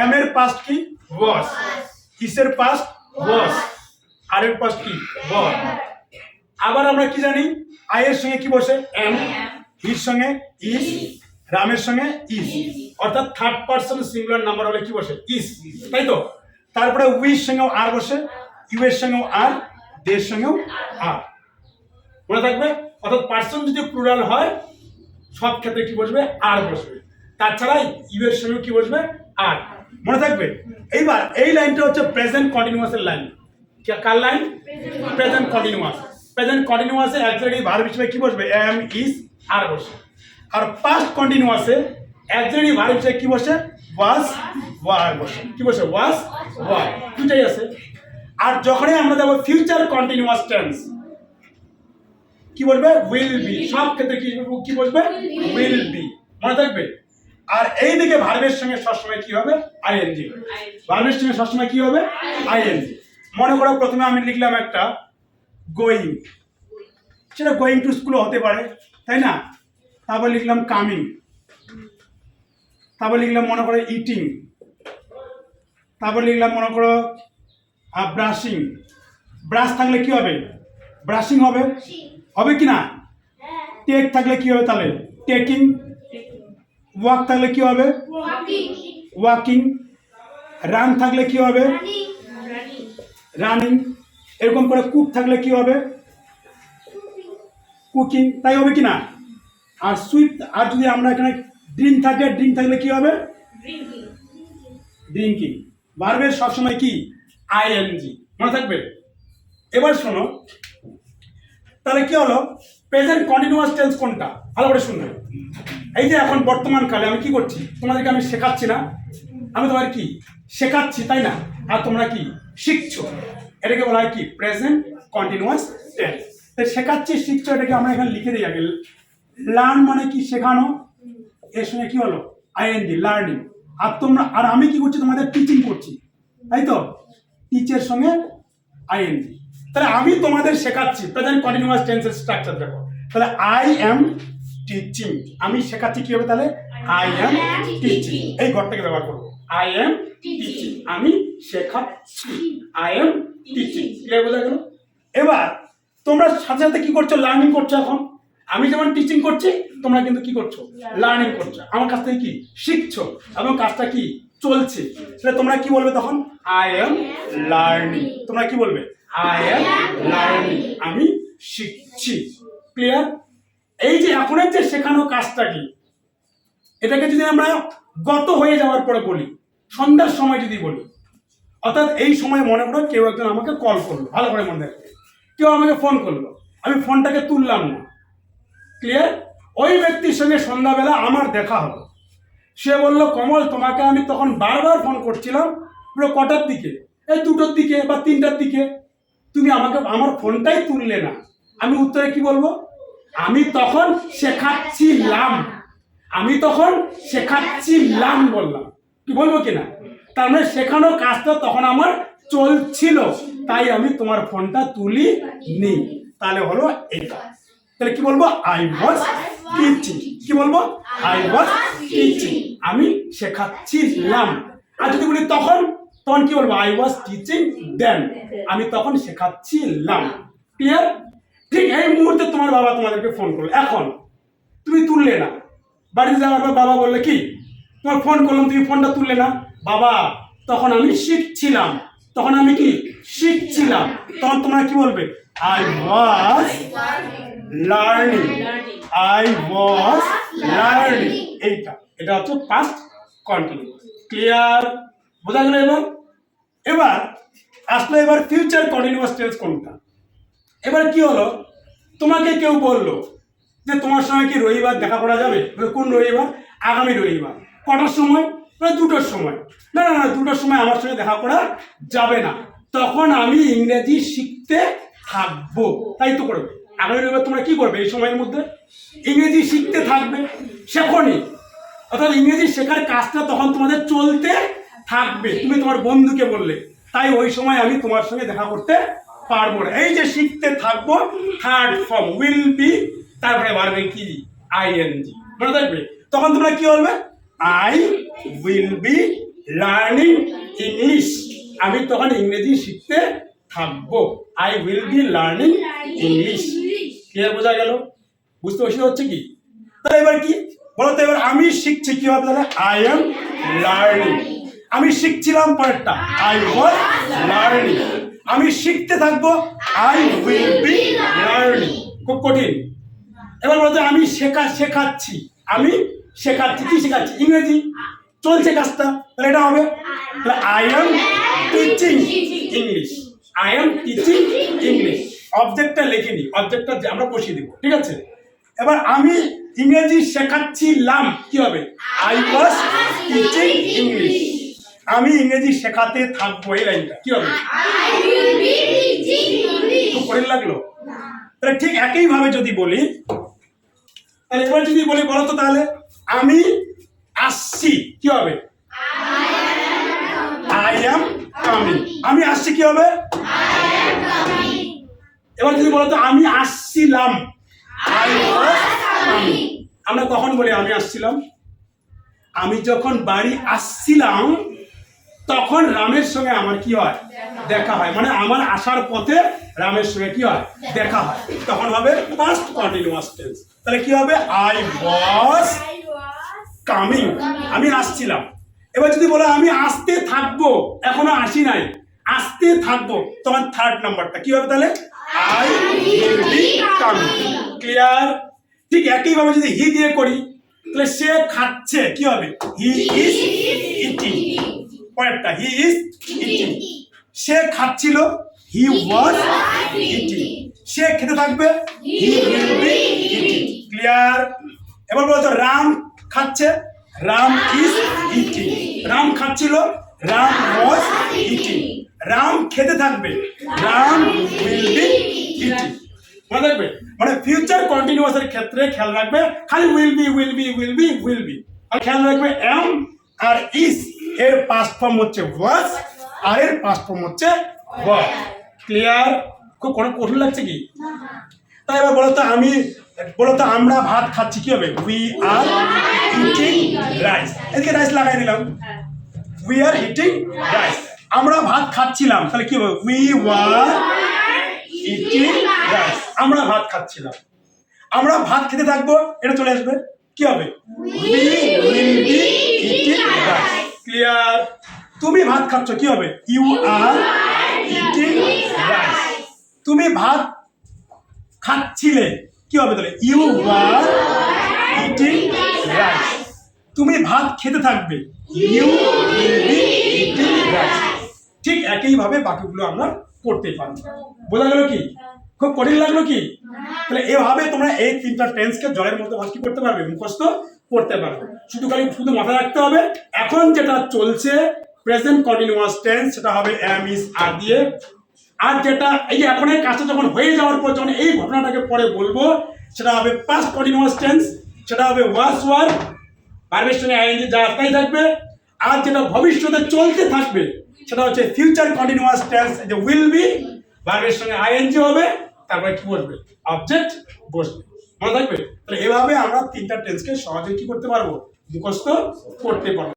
am এর past কি was, is এর পাস্ট was, আর এর পাস্ট কি were। আবার আমরা কি জানি I এর সঙ্গে কি বসে am, এর সঙ্গে is, রামের সঙ্গে is, অর্থাৎ থার্ড পারসন সিঙ্গুলার নাম্বার হলে কি বসে is, তাই তো। তারপরে উই এর সঙ্গেও আর বসে, ইউ এর সঙ্গেও আর, দের সঙ্গেও আর, মনে থাকবে। অর্থাৎ পার্সন যদি প্লুরাল হয় সব ক্ষেত্রে কি বসবে আর বসবে, তাছাড়া ইউ এর সঙ্গে কি বসবে আর, মনে থাকবে। এইবার এই লাইনটা হচ্ছে প্রেজেন্ট কন্টিনিউয়াস এর লাইন। কার লাইন? Present continuous. প্রেজেন্ট কন্টিনিউয়াসে অ্যাকচুয়ালি ভার্ব হিসেবে কি বসবে এম, ইজ, আর বসে। আর পাস্ট কন্টিনিউয়াসে অ্যাকচুয়ালি ভার্ব হিসেবে কি বসে ওয়াজ, ওয়ার বসে। কি বসে ওয়াজ, ওয়ার, দুটাই আছে। আর যখনই আমরা দেখব ফিউচার কন্টিনিউয়াস টেন্স কি বলবে উইল বি, সব ক্ষেত্রে কি বসবে উইল বি, মনে থাকবে। আর এইদিকে ভার্বের সঙ্গে সবসময় কি হবে আইএনজি, ভার্বের সঙ্গে সবসময় কি হবে আইএনজি। মনে করো প্রথমে আমি লিখলাম একটা গোয়িং, সেটা গোয়িং টু স্কুল হতে পারে, তাই না। তারপর লিখলাম কামিং, তারপর লিখলাম মনে করো ইটিং, তারপর লিখলাম মনে করো ব্রাশিং। ব্রাশ থাকলে কি হবে ব্রাশিং হবে, হবে কি না। টেক থাকলে কি হবে তাহলে টেকিং, ওয়াক থাকলে কি হবে ওয়াকিং, রান থাকলে কি হবে রানিং, এরকম করে কুক থাকলে কি হবে কুকিং, তাই হবে কি না। আর সুইট, আর যদি আমরা এখানে ড্রিঙ্ক থাকে, ড্রিঙ্ক থাকলে কি হবে ড্রিঙ্কিং। ভার্বের সবসময় কি আইএনজি, মনে থাকবে। এবার শোনো তাহলে কি হলো প্রেজেন্ট কন্টিনিউয়াস টেন্স কোনটা, ভালো করে শুনবে। এই যে এখন বর্তমান কালে আমি কি করছি, তোমাদেরকে আমি শেখাচ্ছি না, আমি তোমার কি শেখাচ্ছি, তাই না। আর তোমরা কি শিখছো, এটাকে বলা হয় কি প্রেজেন্ট কন্টিনিউয়াস টেন্স। তাই শেখাচ্ছি শিখছো, এটাকে আমরা এখানে লিখে দিই আগে। লার্ন মানে কি শেখানো, এর সঙ্গে কি হলো আইএনজি লার্নিং। আর তোমরা আর আমি কি করছি তোমাদের টিচিং করছি, তাই তো, টিচের সঙ্গে আইএনজি। তাহলে আমি তোমাদের শেখাচ্ছি, প্রেজেন্ট কন্টিনিউয়াস টেন্সের স্ট্রাকচার দেখো। তাহলে আই এম টিচিং, আমি শেখাচ্ছি কি হবে তাহলে আই এম টিচিং, এই ঘরটাকে ব্যবহার করবো। আই এম টিচিং, আমি শেখাচ্ছি, আই এম টিচিং, ক্লিয়ার বোঝা গেল। এবার তোমরা সাথে সাথে কি করছো লার্নিং করছো। এখন আমি যেমন টিচিং করছি তোমরা কিন্তু কি করছো লার্নিং করছো, আমার কাছ থেকে কি শিখছো, এবং কাজটা কি চলছে। সেটা তোমরা কি বলবে তখন আই এম লার্নিং, তোমরা কি বলবে আই এম লার্নিং, আমি শিখছি, ক্লিয়ার। এই যে এখনের যে শেখানো কাজটা কি, এটাকে যদি আমরা গত হয়ে যাওয়ার পরে বলি, সন্ধ্যার সময় যদি বলি, অর্থাৎ এই সময় মনে করো কেউ একজন আমাকে কল করলো, ভালো করে মনে রাখবে, কেউ আমাকে ফোন করলো, আমি ফোনটাকে তুললাম না, ক্লিয়ার। ওই ব্যক্তির সঙ্গে সন্ধ্যাবেলা আমার দেখা হলো, সে বলল কমল তোমাকে আমি তখন বারবার ফোন করছিলাম, পুরো কটার দিকে, এই 2টোর দিকে বা 3টার দিকে, তুমি আমাকে আমার ফোনটাই তুললে না। আমি উত্তরে কি বলবো, আমি তখন শেখাচ্ছিলাম, আমি তখন শেখাচ্ছিলাম বললাম, কি বলবো কিনা। তার মানে শেখানোর কাজটা তখন আমার চলছিল, তাই আমি তোমার ফোনটা তুলি নি, তাহলে হলো এটা। তাহলে কি বলবো আই ওয়াজ টিচিং, কি বলবো আই ওয়াজ টিচিং, আমি শেখাচ্ছিলাম। আর যদি বলি তখন, তখন কি বলবো আই ওয়াজ টিচিং দেন, আমি তখন শেখাচ্ছিলাম, ক্লিয়ার। ঠিক এই মুহূর্তে তোমার বাবা তোমাদেরকে ফোন করলো, এখন তুমি তুললে না, বাড়িতে যাওয়ার পর বাবা বললে কি তোমার ফোন করলাম তুমি ফোনটা তুললে না, বাবা তখন আমি শিখছিলাম, তখন আমি কি শিখছিলাম, তখন তোমরা কি বলবে I was learning, I was learning, এইটা, এটা হচ্ছে পাস্ট কন্টিনিউয়াস, ক্লিয়ার বোঝা গেল। এবার এবার আসলে এবার ফিউচার কন্টিনিউয়াস টেন্স কোনটা। এবার কি হলো তোমাকে কেউ বললো যে তোমার সঙ্গে কি রবিবার দেখা করা যাবে, কোন রবিবার, আগামী রবিবার, কটার সময়, 2টোর সময়। না না না 2টোর সময় আমার সঙ্গে দেখা করা যাবে না, তখন আমি ইংরেজি শিখতে থাকবো, তাই তো করবে। আগামী রবিবার তোমরা কি করবে এই সময়ের মধ্যে ইংরেজি শিখতে থাকবে, শেখনি, অর্থাৎ ইংরেজি শেখার কাজটা তখন তোমাদের চলতে থাকবে। তুমি তোমার বন্ধুকে বললে, তাই ওই সময় আমি তোমার সঙ্গে দেখা করতে পারবো না। এই যে শিখতে থাকবো, থার্ড ফর্ম উইল বি, তারপরে বাড়বে কি আইএনজি, মনে থাকবে। তখন তোমরা কি বলবে I will be learning English, আমি তখন ইংরেজি শিখতে থাকবো। I will be learning English. Clear, বোঝা গেল? বুঝতে অসুবিধা হচ্ছে কি? তাহলে এবার কি বলো তো, এবার আমি শিখছি কি হবে তাহলে? I am learning. আমি শিখছিলাম পরেরটা, আই ওয়াজ লার্নিং। আমি শিখতে থাকবো, আই উইল বি লার্নিং। খুব কঠিন। এবার বলতে আমি শেখাচ্ছি, আমি শেখাচ্ছি, কি শেখাচ্ছি? ইংরেজি, চলছে কাজটা, তাহলে এটা হবে I am teaching English. I am teaching English. অবজেক্টটা লিখিনি, অবজেক্টটা আমরা বসিয়ে দিব, ঠিক আছে? এবার আমি ইংরেজি শেখাচ্ছিলাম, কি হবে? I was teaching English. আমি ইংরেজি শেখাতে থাকবো, এই লাইনটা কি হবে? খুব কঠিন লাগলো? তাহলে ঠিক একইভাবে যদি বলি, তাহলে এবার যদি বলি বলো তো তাহলে আমি আসছি, কি হবে? I am coming. আমি আসছি, কি হবে? এবার যদি বলো তো আমি আসছিলাম, আই ওয়াজ কামিং। আমরা কখন বলি আমি আসছিলাম? আমি যখন বাড়ি আসছিলাম তখন রামের সঙ্গে আমার কি হয়? দেখা হয়। মানে আমার আসার পথে রামের সঙ্গে কি হয়? দেখা হয়। তখন হবে পাস্ট কন্টিনিউয়াস টেন্স। তাহলে কি হবে? আই ওয়াজ কামিং, আমি আসছিলাম। এবার যদি বলো আমি আসতে থাকবো, এখনো আসি নাই, আসতে থাকবো, তখন থার্ড নাম্বারটা কি হবে তাহলে? I will be coming. Clear? ঠিক একইভাবে যদি হি দিয়ে করি, তাহলে সে খাচ্ছে, কি হবে? He is eating. পরেরটা হি ইজ ইটিং। সে খাচ্ছিল, হি ওয়াজ ইটিং। সে খেতে থাকবে, he will be eating. Clear? এবার বলতো রাম খাচ্ছে, রাম ইজ ইটিং। রাম খাচ্ছিল, রাম ওয়াজ ইটিং। রাম খেতে থাকবে, রাম উইল বি ইটিং। মনে থাকবে? মানে ফিউচার কন্টিনিউয়াসের ক্ষেত্রে খেয়াল রাখবে খালি will be will be will be will be. আর খেয়াল রাখবে এম আর ইজ এর পাস্ট ফর্ম হচ্ছে ওয়াজ, আর এর পাস্ট ফর্ম হচ্ছে ওয়ার। ক্লিয়ার? খুব কোনো কঠিন লাগছে কি? তাই এবার বলো তো আমরা ভাত খাচ্ছি, কি হবে? We are eating rice. এদিকে রাইস লাগাই দিলাম, উই আর ইটিং রাইস। আমরা ভাত খাচ্ছিলাম, তাহলে কি হবে? We were eating rice. আমরা ভাত খাচ্ছিলাম। আমরা ভাত খেতে থাকবো, এটা চলে আসবে, কি হবে? We will be eating rice. Clear? তুমি ভাত খাচ্ছ, কি হবে? You are eating rice. তুমি ভাত খাচ্ছিলে, কি হবে তাহলে? You were eating rice. তুমি ভাত খেতে থাকবে, you will be eating rice. ঠিক একইভাবে বাকিগুলো আমরা করতে পারবো। বোঝা গেল কি? খুব কঠিন লাগলো কি? তাহলে এভাবে তোমরা এই তিনটা টেন্সকে জলের মতো কি করতে পারবে? মুখস্থ করতে পারবে। শুধু মাথায় রাখতে হবে, এখন যেটা চলছে প্রেজেন্ট কন্টিনিউয়াস টেন্স, সেটা হবে এম ইজ আর দিয়ে। আর যেটা এই যে এখন এই কাজটা যখন হয়ে যাওয়ার পর যখন এই ঘটনাটাকে পরে বলবো, সেটা হবে পাস্ট কন্টিনিউয়াস টেন্স, সেটা হবে ওয়াজ ওয়ার, ভার্বের সঙ্গে আইএনজি যা তাই থাকবে। আর যেটা ভবিষ্যতে চলতে থাকবে সেটা হচ্ছে ফিউচার কন্টিনিউয়াস টেন্স, যে উইল বি, ভার্বের সঙ্গে আইএনজি হবে, তারপরে কি বসবে? অবজেক্ট বসবে। মনে থাকবে? তাহলে এভাবে আমরা তিনটা টেন্সকে সহজে কি করতে পারবো? মুখস্থ করতে পারবো।